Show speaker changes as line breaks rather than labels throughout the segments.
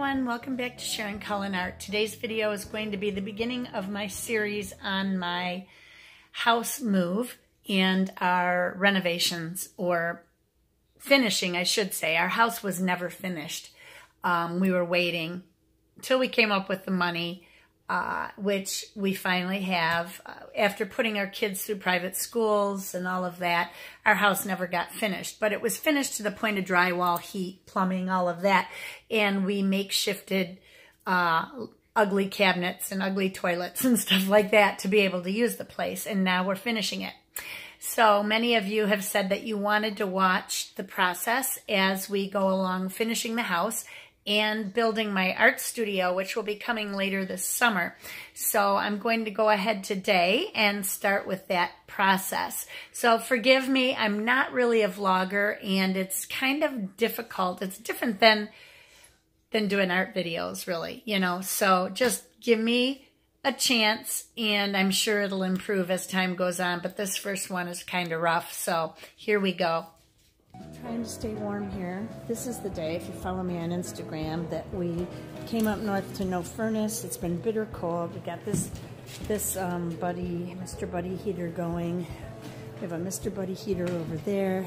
everyone, welcome back to Sharon Cullen Art. Today's video is going to be the beginning of my series on my house move and our renovations, or finishing, I should say. Our house was never finished. We were waiting until we came up with the money, which we finally have. After putting our kids through private schools and all of that, our house never got finished. But it was finished to the point of drywall, heat, plumbing, all of that. And we makeshifted ugly cabinets and ugly toilets and stuff like that to be able to use the place. And now we're finishing it. So many of you have said that you wanted to watch the process as we go along finishing the house and building my art studio, which will be coming later this summer. So I'm going to go ahead today and start with that process. So forgive me, I'm not really a vlogger, and it's kind of difficult. It's different than doing art videos, really, you know. So just give me a chance, and I'm sure it'll improve as time goes on. But this first one is kind of rough, so here we go. Trying to stay warm here. This is the day, if you follow me on Instagram, that we came up north to no furnace. It's been bitter cold. We got this Mr. Buddy heater going. We have a Mr. Buddy heater over there.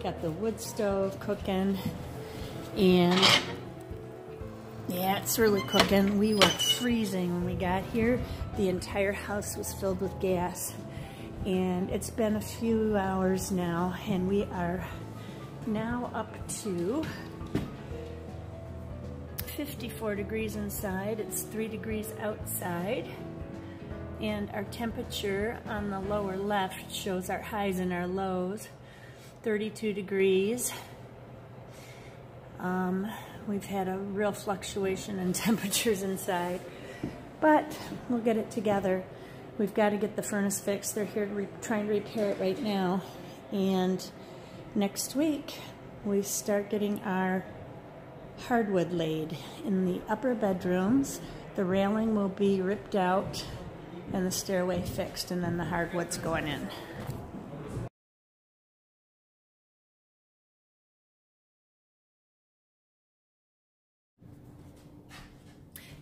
Got the wood stove cooking. And yeah, it's really cooking. We were freezing when we got here. The entire house was filled with gas. And it's been a few hours now, and we are now up to 54 degrees inside. It's 3 degrees outside, and our temperature on the lower left shows our highs and our lows. 32 degrees. We've had a real fluctuation in temperatures inside, but we'll get it together. We've got to get the furnace fixed. They're here to trying to repair it right now. And next week, we start getting our hardwood laid in the upper bedrooms. The railing will be ripped out and the stairway fixed, and then the hardwood's going in.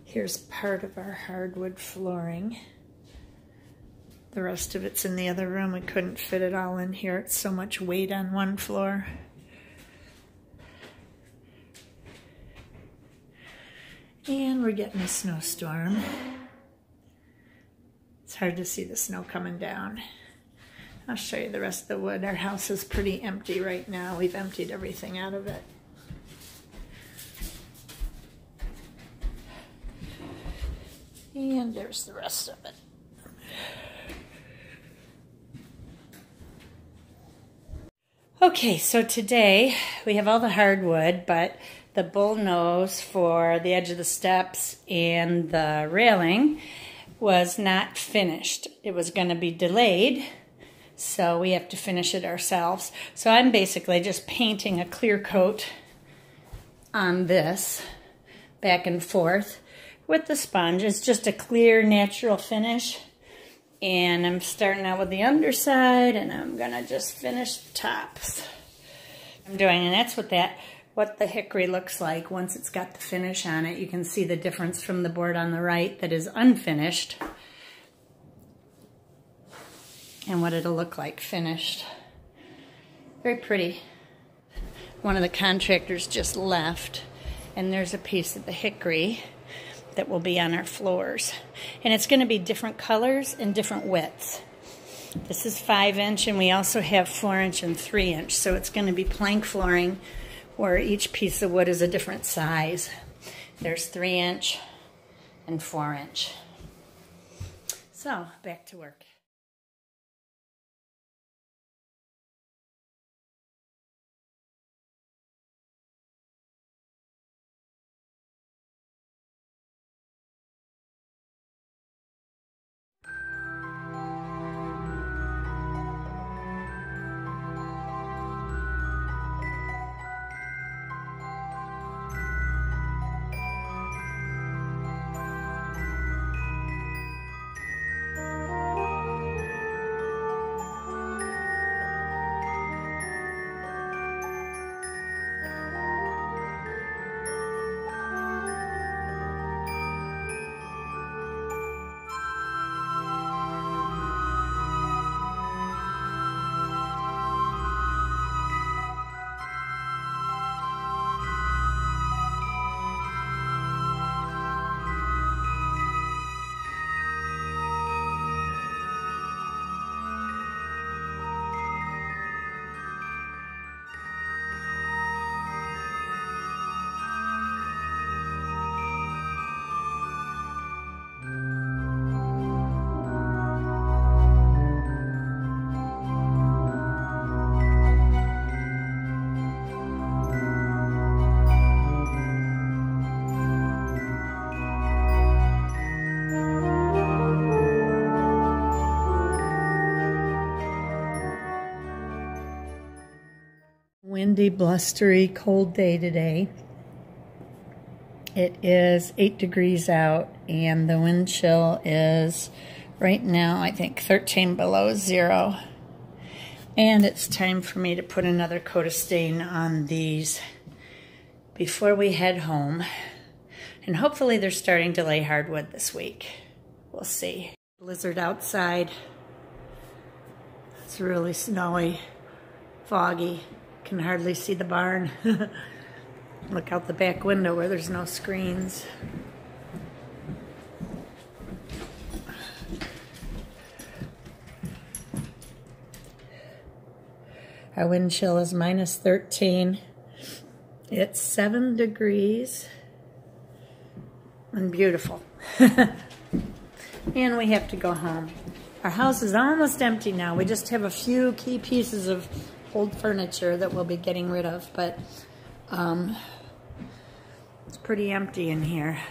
Here's part of our hardwood flooring. The rest of it's in the other room. We couldn't fit it all in here. It's so much weight on one floor. And we're getting a snowstorm. It's hard to see the snow coming down. I'll show you the rest of the wood. Our house is pretty empty right now. We've emptied everything out of it. And there's the rest of it. Okay, so today we have all the hardwood, but the bull nose for the edge of the steps and the railing was not finished. It was going to be delayed, so we have to finish it ourselves. So I'm basically just painting a clear coat on this back and forth with the sponge. It's just a clear, natural finish. And I'm starting out with the underside, and I'm gonna just finish the tops. I'm doing, and that's what the hickory looks like once it's got the finish on it. You can see the difference from the board on the right that is unfinished and what it'll look like finished. Very pretty. One of the contractors just left, and there's a piece of the hickory that will be on our floors. And it's going to be different colors and different widths. This is 5-inch, and we also have 4-inch and 3-inch. So it's going to be plank flooring where each piece of wood is a different size. There's 3-inch and 4-inch. So back to work. windy, blustery, cold day today. It is 8 degrees out, and the wind chill is right now, I think, 13 below zero. And it's time for me to put another coat of stain on these before we head home. And hopefully they're starting to lay hardwood this week. We'll see. Blizzard outside. It's really snowy, foggy. Can hardly see the barn. Look out the back window where there's no screens. Our wind chill is minus 13. It's 7 degrees and beautiful. And we have to go home. Our house is almost empty now. We just have a few key pieces of old furniture that we'll be getting rid of, but it's pretty empty in here.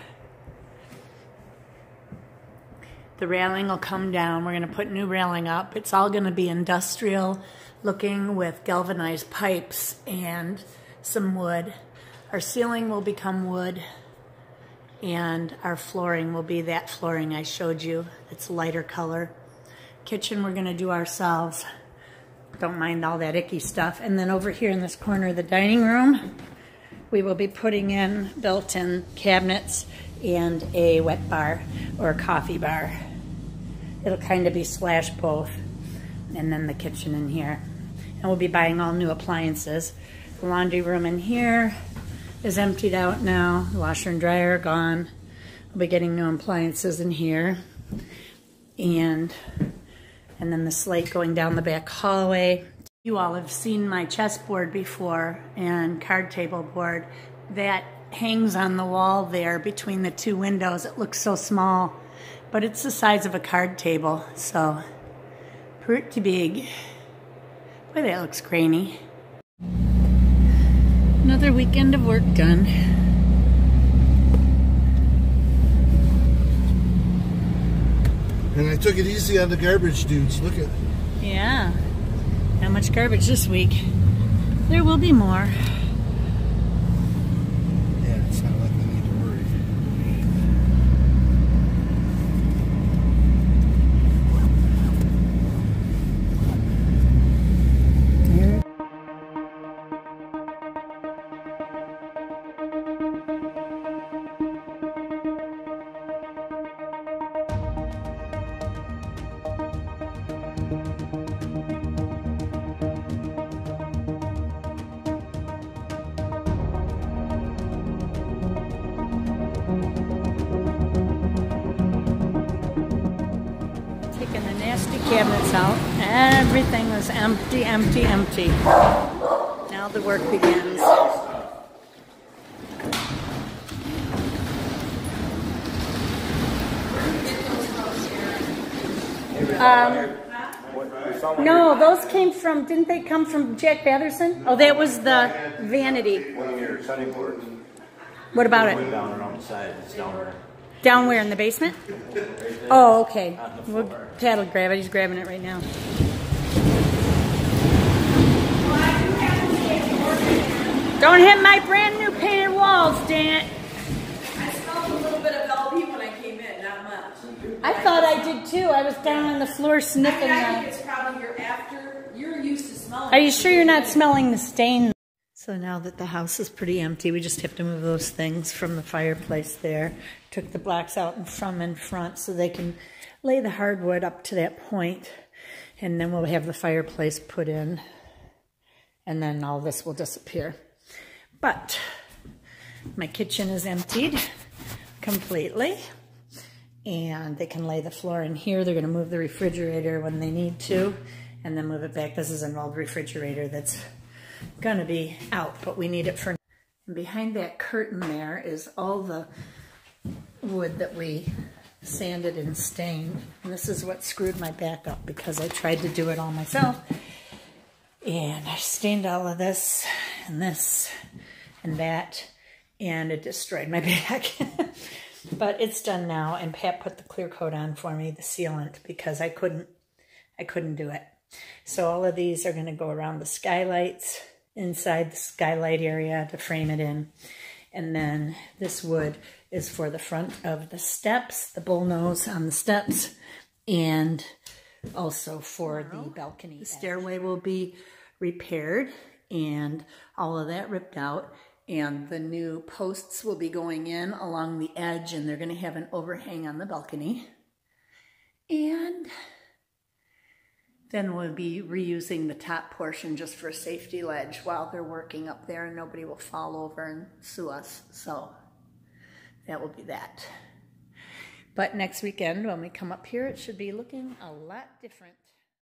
The railing will come down. We're going to put new railing up. It's all going to be industrial looking with galvanized pipes and some wood. Our ceiling will become wood, and our flooring will be that flooring I showed you. It's lighter color. Kitchen we're going to do ourselves. Don't mind all that icky stuff. And then over here in this corner of the dining room, we will be putting in built-in cabinets and a wet bar or a coffee bar. It'll kind of be slash both. And then the kitchen in here. And we'll be buying all new appliances. The laundry room in here is emptied out now. The washer and dryer are gone. We'll be getting new appliances in here. And then the slate going down the back hallway. You all have seen my chessboard before and card table board. That hangs on the wall there between the two windows. It looks so small, but it's the size of a card table, so pretty big. Boy, that looks grainy. Another weekend of work done.
And I took it easy on the garbage dudes. Look at.
Yeah. Not much garbage this week. There will be more.
Yeah, it's not like we need to worry.
Taking the nasty cabinets out. Everything was empty, empty, empty. Now the work begins. No, those came from, didn't they come from Jack Batherson? Oh, that was the vanity.
One of your cutting boards.
What about it?
Down and on the side, it's down there.
Down where, in the basement? Oh, okay. Pat will grab it. He's grabbing it right now. Don't hit my brand new painted walls, dang it.
I smelled a little bit of LP when I came in, not much.
I thought I did too. I was down on the floor sniffing
I think
that.
it's probably you're used to smelling.
Are you sure you're not smelling the stain? So now that the house is pretty empty, we just have to move those things from the fireplace there. Took the blocks out in front so they can lay the hardwood up to that point. And then we'll have the fireplace put in. And then all this will disappear. But my kitchen is emptied completely. And they can lay the floor in here. They're going to move the refrigerator when they need to. And then move it back. This is an old refrigerator that's gonna be out, but we need it for now. And behind that curtain there is all the wood that we sanded and stained. And this is what screwed my back up because I tried to do it all myself. And I stained all of this and that, and it destroyed my back. But it's done now, and Pat put the clear coat on for me, the sealant, because I couldn't do it. So all of these are gonna go around the skylights inside the skylight area to frame it in. And then this wood is for the front of the steps, the bullnose on the steps, and also for the balcony. The stairway will be repaired and all of that ripped out, and the new posts will be going in along the edge, and they're going to have an overhang on the balcony. And then we'll be reusing the top portion just for a safety ledge while they're working up there, and nobody will fall over and sue us. So that will be that. But next weekend when we come up here, it should be looking a lot different.